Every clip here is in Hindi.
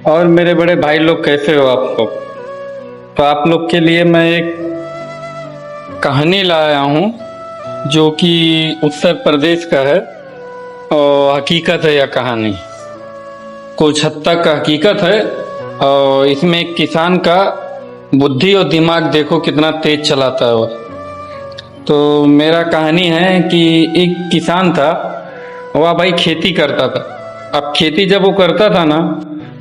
और मेरे बड़े भाई लोग कैसे हो आप लोग। तो आप लोग के लिए मैं एक कहानी लाया हूँ जो कि उत्तर प्रदेश का है और हकीकत है। यह कहानी कुछ हद तक हकीकत है और इसमें एक किसान का बुद्धि और दिमाग देखो कितना तेज चलाता है वो। तो मेरा कहानी है कि एक किसान था, वह भाई खेती करता था। अब खेती जब वो करता था ना,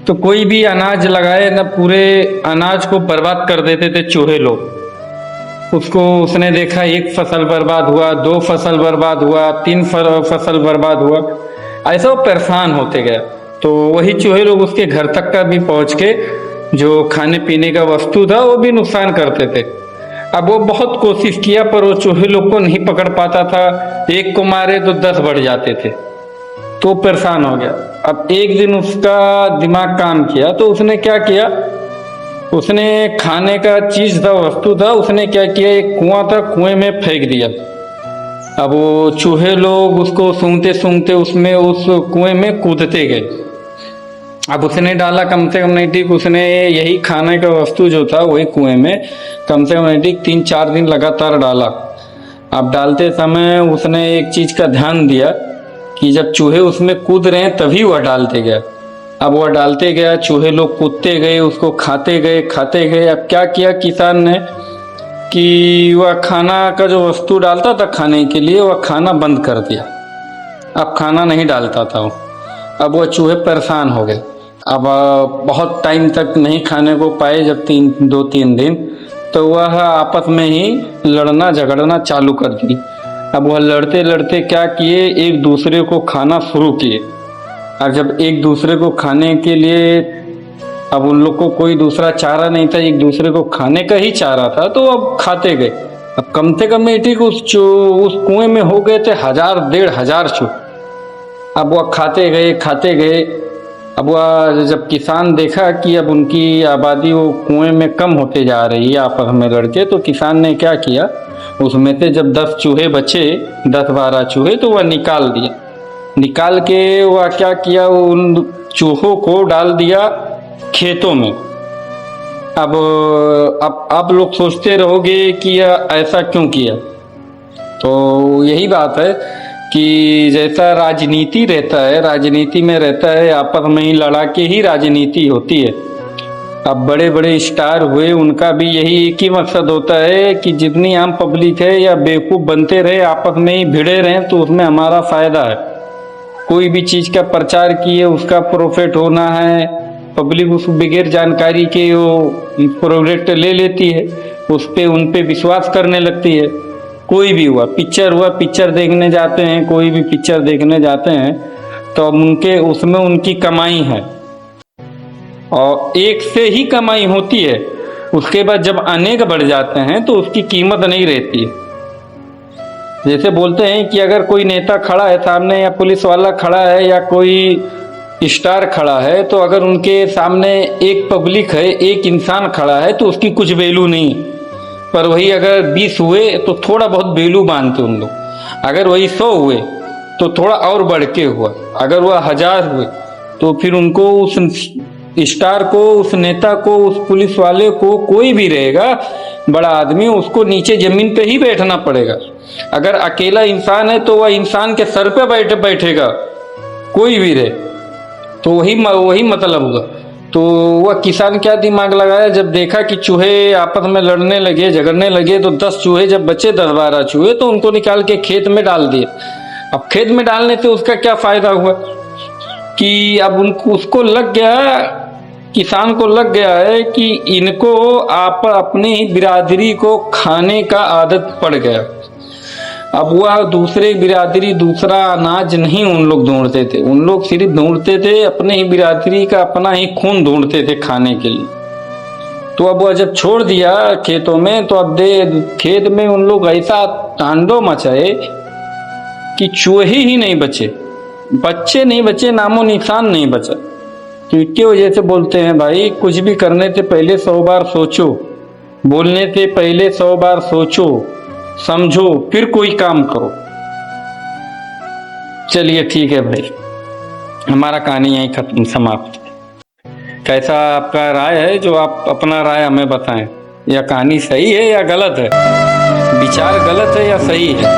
तो कोई भी अनाज लगाए ना, पूरे अनाज को बर्बाद कर देते थे चूहे लोग। उसको उसने देखा, एक फसल बर्बाद हुआ, दो फसल बर्बाद हुआ, तीन फसल बर्बाद हुआ, ऐसा वो परेशान होते गया। तो वही चूहे लोग उसके घर तक का भी पहुंच के जो खाने पीने का वस्तु था वो भी नुकसान करते थे। अब वो बहुत कोशिश किया पर वो चूहे लोग को नहीं पकड़ पाता था। एक को मारे तो 10 बढ़ जाते थे, तो परेशान हो गया। अब एक दिन उसका दिमाग काम किया, तो उसने क्या किया, उसने खाने का चीज था, वस्तु था, उसने क्या किया, एक कुआं था, कुएं में फेंक दिया। अब वो चूहे लोग उसको सूंघते सूंघते उसमें उस कुएं में कूदते गए। अब उसने डाला कम से कम नहीं ठीक, उसने यही खाने का वस्तु जो था वही कुएं में कम से कम नहीं ठीक 3-4 दिन लगातार डाला। अब डालते समय उसने एक चीज का ध्यान दिया कि जब चूहे उसमें कूद रहे हैं तभी वह डालते गया। अब वह डालते गया, चूहे लोग कूदते गए, उसको खाते गए खाते गए। अब क्या किया किसान ने कि वह खाना का जो वस्तु डालता था खाने के लिए, वह खाना बंद कर दिया। अब खाना नहीं डालता था वो। अब वह चूहे परेशान हो गए। अब बहुत टाइम तक नहीं खाने को पाए, जब 2-3 दिन, तो वह आपस में ही लड़ना झगड़ना चालू कर दी। अब वह लड़ते लड़ते क्या किए, एक दूसरे को खाना शुरू किए। और जब एक दूसरे को खाने के लिए, अब उन लोग को कोई दूसरा चारा नहीं था, एक दूसरे को खाने का ही चारा था, तो अब खाते गए। अब कम से कम ठीक उस कुएं में हो गए थे 1000-1500 चूहे। अब वह खाते गए खाते गए। अब वह जब किसान देखा कि अब उनकी आबादी वो कुएं में कम होते जा रही है आपस में लड़के, तो किसान ने क्या किया, उसमें से जब 10 चूहे बचे, 10-12 चूहे, तो वह निकाल दिया। निकाल के वह क्या किया, उन चूहों को डाल दिया खेतों में। अब आप लोग सोचते रहोगे कि यह ऐसा क्यों किया। तो यही बात है कि जैसा राजनीति रहता है, राजनीति में रहता है आपस में ही लड़ा के ही राजनीति होती है। अब बड़े बड़े स्टार हुए, उनका भी यही एक ही मकसद होता है कि जितनी आम पब्लिक है या बेवकूफ बनते रहे, आपस में ही भिड़े रहे, तो उसमें हमारा फायदा है। कोई भी चीज का प्रचार किए, उसका प्रॉफिट होना है, पब्लिक उस बगैर जानकारी के वो प्रोडक्ट ले लेती है, उस पे उन पे विश्वास करने लगती है। कोई भी हुआ पिक्चर देखने जाते हैं, कोई भी पिक्चर देखने जाते हैं, तो उनके उसमें उनकी कमाई है और एक से ही कमाई होती है। उसके बाद जब अनेक बढ़ जाते हैं तो उसकी कीमत नहीं रहती है। जैसे बोलते हैं कि अगर कोई नेता खड़ा है सामने, या पुलिस वाला खड़ा है, या कोई स्टार खड़ा है, तो अगर उनके सामने एक पब्लिक है, एक इंसान खड़ा है, तो उसकी कुछ वैल्यू नहीं। पर वही अगर 20 हुए तो थोड़ा बहुत वैल्यू मानते उन लोग। अगर वही 100 हुए तो थोड़ा और बढ़ के हुआ। अगर वह 1000 हुए तो फिर उनको, उस स्टार को, उस नेता को, उस पुलिस वाले को, कोई भी रहेगा बड़ा आदमी, उसको नीचे जमीन पे ही बैठना पड़ेगा। अगर अकेला इंसान है तो वह इंसान के सर पे बैठेगा, कोई भी रहे। तो वही मतलब हुआ। तो वह किसान क्या दिमाग लगाया, जब देखा कि चूहे आपस में लड़ने लगे, झगड़ने लगे, तो 10 चूहे जब बचे, 10-12 चूहे, तो उनको निकाल के खेत में डाल दिए। अब खेत में डालने से उसका क्या फायदा हुआ कि अब उसको लग गया, किसान को लग गया है कि इनको आप अपनी बिरादरी को खाने का आदत पड़ गया। अब वह दूसरे बिरादरी, दूसरा अनाज नहीं उन लोग ढूंढते थे, उन लोग सिर्फ ढूंढते थे अपने ही बिरादरी का, अपना ही खून ढूंढते थे खाने के लिए। तो अब वह जब छोड़ दिया खेतों में, तो अब खेत में उन लोग ऐसा तांडव मचाए कि चूहे ही नहीं बचे, बच्चे नहीं बचे, नामो निशान नहीं बचा। तो इसकी वजह से बोलते हैं भाई, कुछ भी करने से पहले 100 बार सोचो, बोलने से पहले 100 बार सोचो, समझो, फिर कोई काम करो। चलिए ठीक है भाई, हमारा कहानी यहीं खत्म, समाप्त। कैसा आपका राय है, जो आप अपना राय हमें बताएं। यह कहानी सही है या गलत है, विचार गलत है या सही है।